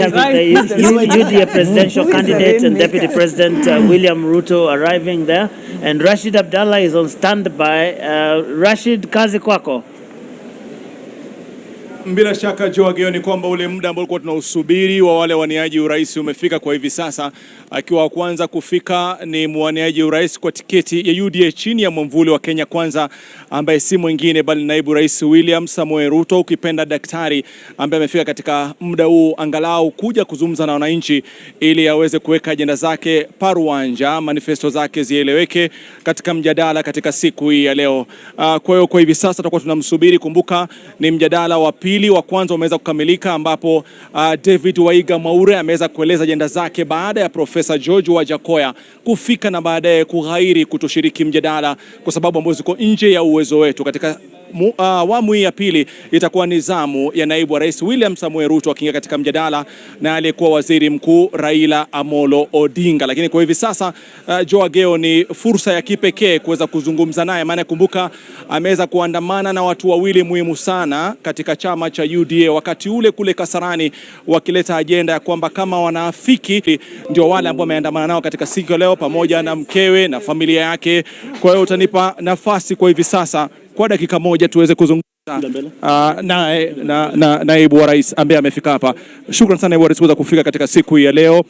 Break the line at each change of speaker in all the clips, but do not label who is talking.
UDA presidential candidate and Deputy President William RUTO arriving there, and Rashid Abdallah is on standby. Rashid, kazi kwako.
Bila shaka Joageo, ni kwamba ule muda ambao tulikuwa tunausubiri wa wale waniaji urais umefika kwa hivi sasa. Akiwa kwanza kufika ni mwaniaji urais kwa tiketi ya UDA chini ya mwamvuli wa Kenya Kwanza, ambaye si mwingine bali naibu rais William Samoei Ruto, ukipenda daktari, ambaye amefika katika muda huu angalau kuja kuzungumza na wananchi ili aweze kuweka ajenda zake paruanja, manifesto zake zieleweke katika mjadala katika siku hii ya leo. Kwa hiyo kwa hivi sasa tutakuwa tunamsubiri. Kumbuka ni mjadala wa pili, wa kwanza umeweza kukamilika ambapo David Waiga Mwaure ameweza kueleza ajenda zake baada ya Profesa George Wajakoya kufika na baadaye kughairi kutoshiriki mjadala kwa sababu ambazo ziko nje ya uwezo wetu. Katika awamu hii ya pili itakuwa nizamu ya naibu wa rais William Samoei Ruto akiingia katika mjadala na aliyekuwa waziri mkuu Raila Amolo Odinga. Lakini kwa hivi sasa Joageo, ni fursa ya kipekee kuweza kuzungumza naye, maana kumbuka ameweza kuandamana na watu wawili muhimu sana katika chama cha UDA wakati ule kule Kasarani, wakileta ajenda ya kwamba kama wanaafiki ndio wale ambao wameandamana nao katika siku leo, pamoja na mkewe na familia yake. Kwa hiyo utanipa nafasi kwa hivi sasa kwa dakika moja tuweze kuzungumza naibu wa rais ambaye amefika hapa. Shukrani sana naibu wa rais kuweza kufika katika siku hii ya leo.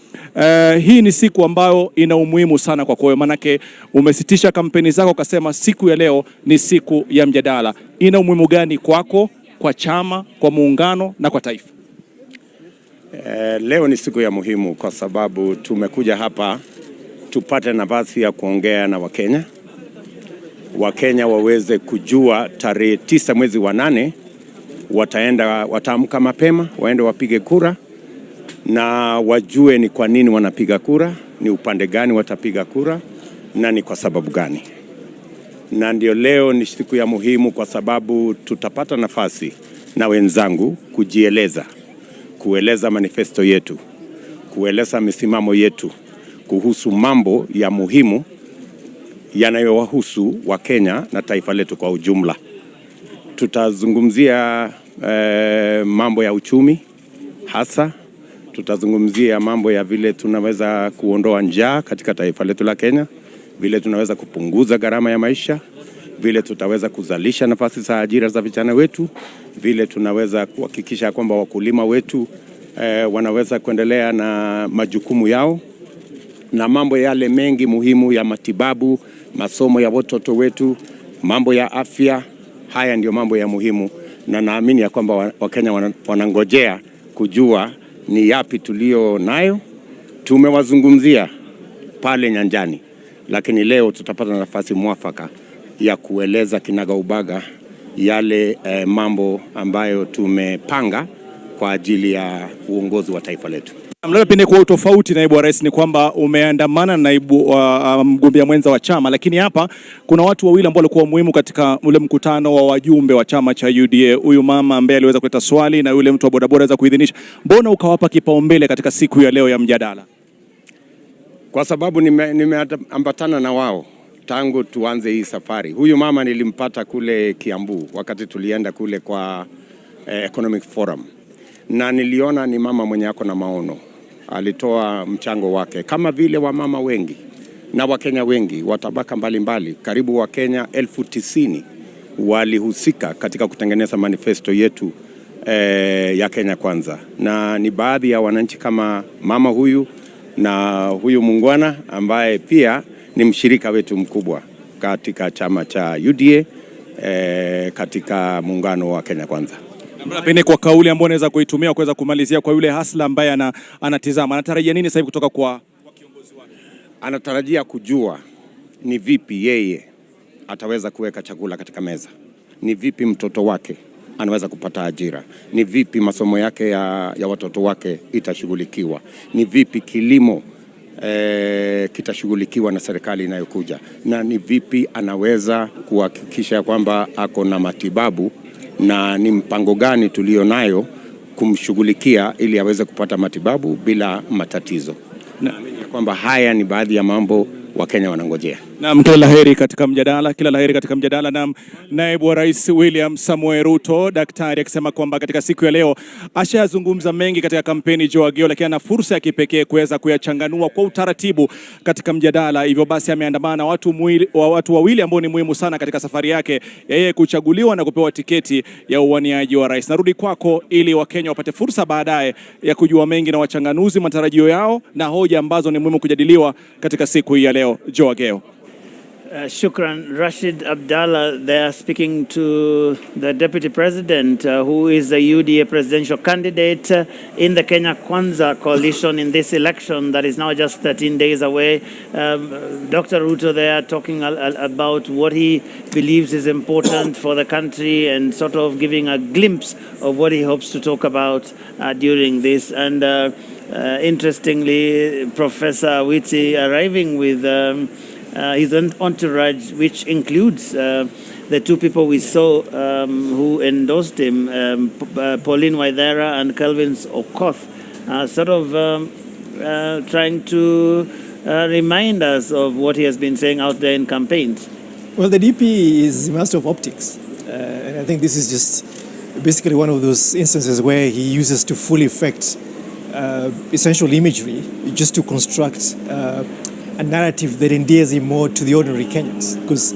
Hii ni siku ambayo ina umuhimu sana kwa kwako, manake umesitisha kampeni zako ukasema siku ya leo ni siku ya mjadala. Ina umuhimu gani kwako, kwa chama, kwa muungano na kwa taifa?
Leo ni siku ya muhimu kwa sababu tumekuja hapa tupate nafasi ya kuongea na Wakenya waweze kujua tarehe 9 mwezi wa 8 wataamka mapema, waende wapige kura na wajue ni kwa nini wanapiga kura, ni upande gani watapiga kura na ni kwa sababu gani. Na ndio leo ni siku ya muhimu kwa sababu tutapata nafasi na wenzangu kujieleza, kueleza manifesto yetu, kueleza misimamo yetu kuhusu mambo ya muhimu yanayowahusu wa Kenya na taifa letu kwa ujumla. Tutazungumzia mambo ya uchumi hasa, tutazungumzia mambo ya vile tunaweza kuondoa njaa katika taifa letu la Kenya, vile tunaweza kupunguza gharama ya maisha, vile tutaweza kuzalisha nafasi za ajira za vijana wetu, vile tunaweza kuhakikisha kwamba wakulima wetu wanaweza kuendelea na majukumu yao, na mambo yale mengi muhimu ya matibabu, masomo ya watoto wetu, mambo ya afya. Haya ndio mambo ya muhimu, na naamini ya kwamba Wakenya wanangojea kujua ni yapi tulio nayo. Tumewazungumzia pale nyanjani, lakini leo tutapata nafasi mwafaka ya kueleza kinagaubaga yale mambo ambayo tumepanga kwa ajili ya uongozi wa taifa letu.
Labda pende kwa utofauti naibu wa rais ni kwamba umeandamana na naibu mgombea mwenza wa chama, lakini hapa kuna watu wawili ambao walikuwa muhimu katika ule mkutano wa wajumbe wa chama cha UDA. Huyu mama ambaye aliweza kuleta swali na yule mtu wa bodaboda aweza kuidhinisha. Mbona ukawapa kipaumbele katika siku ya leo ya mjadala?
Kwa sababu nimeambatana na wao tangu tuanze hii safari. Huyu mama nilimpata kule Kiambu wakati tulienda kule kwa Economic Forum, na niliona ni mama mwenye ako na maono. Alitoa mchango wake kama vile wa mama wengi na Wakenya wengi wa tabaka mbalimbali. Karibu Wakenya 90,000 walihusika katika kutengeneza manifesto yetu ya Kenya Kwanza, na ni baadhi ya wananchi kama mama huyu na huyu mungwana ambaye pia ni mshirika wetu mkubwa katika chama cha UDA katika muungano wa Kenya Kwanza.
Pengine kwa kauli ambayo unaweza kuitumia kuweza kumalizia kwa yule hasla ambaye anatizama, anatarajia nini sasa hivi kutoka kwa kiongozi wake?
Anatarajia kujua ni vipi yeye ataweza kuweka chakula katika meza, ni vipi mtoto wake anaweza kupata ajira, ni vipi masomo yake ya watoto wake itashughulikiwa, ni vipi kilimo kitashughulikiwa na serikali inayokuja, na ni vipi anaweza kuhakikisha kwamba ako na matibabu, na ni mpango gani tulio nayo kumshughulikia ili aweze kupata matibabu bila matatizo. Naamini kwamba haya ni baadhi ya mambo Wakenya wanangojea.
Naam, kila laheri katika mjadala, kila laheri katika mjadala. Naam, naibu wa rais William Samoei Ruto, daktari, akisema kwamba katika siku ya leo ashazungumza mengi katika kampeni Joageo, lakini ana fursa ya kipekee kuweza kuyachanganua kwa utaratibu katika mjadala. Hivyo basi ameandamana watu wawili ambao ni muhimu sana katika safari yake yeye kuchaguliwa na kupewa tiketi ya uwaniaji wa rais. Narudi kwako ili Wakenya wapate fursa baadaye ya kujua mengi na wachanganuzi matarajio yao na hoja ambazo ni muhimu kujadiliwa katika siku hii ya leo. Joageo.
Shukran. Rashid Abdallah there speaking to the Deputy President who is the UDA presidential candidate in the Kenya Kwanza coalition in this election that is now just 13 days away. Dr. Ruto there talking about what he believes is important for the country and sort of giving a glimpse of what he hopes to talk about during this. And interestingly, Professor Witi arriving with his entourage, which includes the two people we saw who endorsed him, Pauline Waithera and Kelvin Okoth, sort of trying to remind us of what he has been saying out there in campaigns.
Well, the DP is a master of optics, and I think this is just basically one of those instances where he uses to full effect essential imagery just to construct a narrative that endears him more to the ordinary Kenyans, because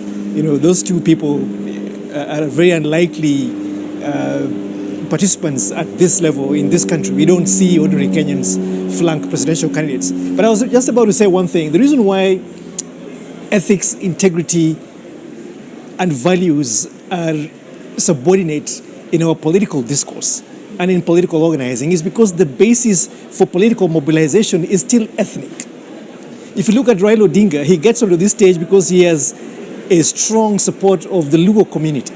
those two people are very unlikely participants at this level in this country. We don't see ordinary Kenyans flank presidential candidates. But I was just about to say one thing. The reason why ethics, integrity, and values are subordinate in our political discourse and in political organizing is because the basis for political mobilization is still ethnic. If you look at Raila Odinga, he gets onto this stage because he has a strong support of the Luo community.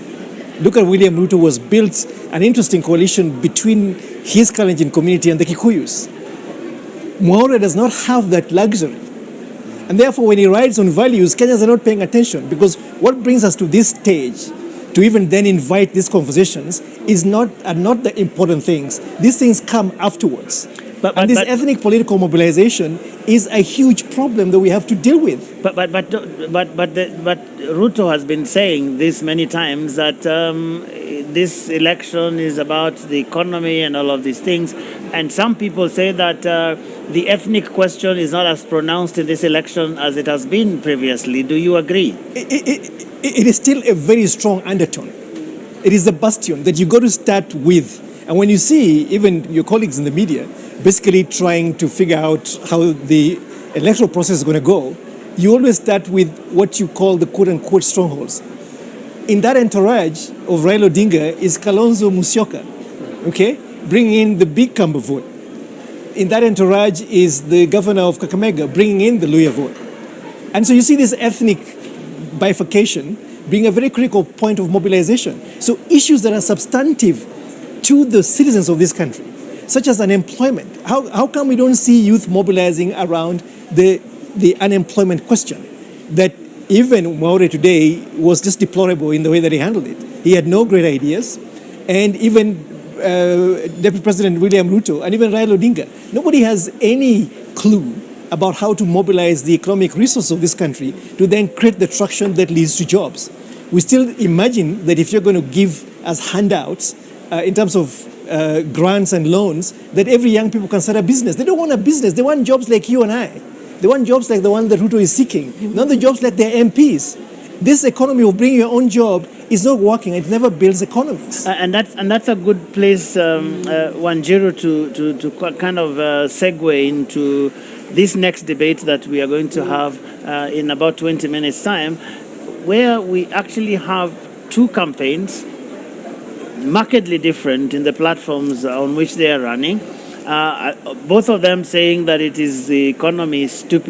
Look at William Ruto, who has built an interesting coalition between his Kalenjin community and the Kikuyus. Mwaure does not have that luxury. And therefore, when he rides on values, Kenyans are not paying attention, because what brings us to this stage to even then invite these conversations are not the important things. These things come afterwards. And this ethnic political mobilization is a huge problem that we have to deal with.
But Ruto has been saying this many times that this election is about the economy and all of these things. And some people say that the ethnic question is not as pronounced in this election as it has been previously. Do you agree?
It is still a very strong undertone. It is a bastion that you got to start with. And when you see even your colleagues in the media basically trying to figure out how the electoral process is going to go, you always start with what you call the quote-unquote strongholds. In that entourage of Raila Odinga is Kalonzo Musyoka, okay, bringing in the big Kamba vote. In that entourage is the governor of Kakamega, bringing in the Luya vote. And so you see this ethnic bifurcation being a very critical point of mobilization. So issues that are substantive to the citizens of this country, such as unemployment. How come we don't see youth mobilizing around the unemployment question? That even Mwaure today was just deplorable in the way that he handled it. He had no great ideas. And even Deputy President William Ruto and even Raila Odinga, nobody has any clue about how to mobilize the economic resources of this country to then create the traction that leads to jobs. We still imagine that if you're going to give us handouts in terms of grants and loans, that every young people can start a business. They don't want a business. They want jobs like you and I. They want jobs like the one that Ruto is seeking, not the jobs like their MPs. This economy of bringing your own job is not working. It never builds economies.
And that's a good place, Wanjiru, to kind of segue into this next debate that we are going to have in about 20 minutes' time, where we actually have two campaigns markedly different in the platforms on which they are running. Both of them saying that it is the economy is stupid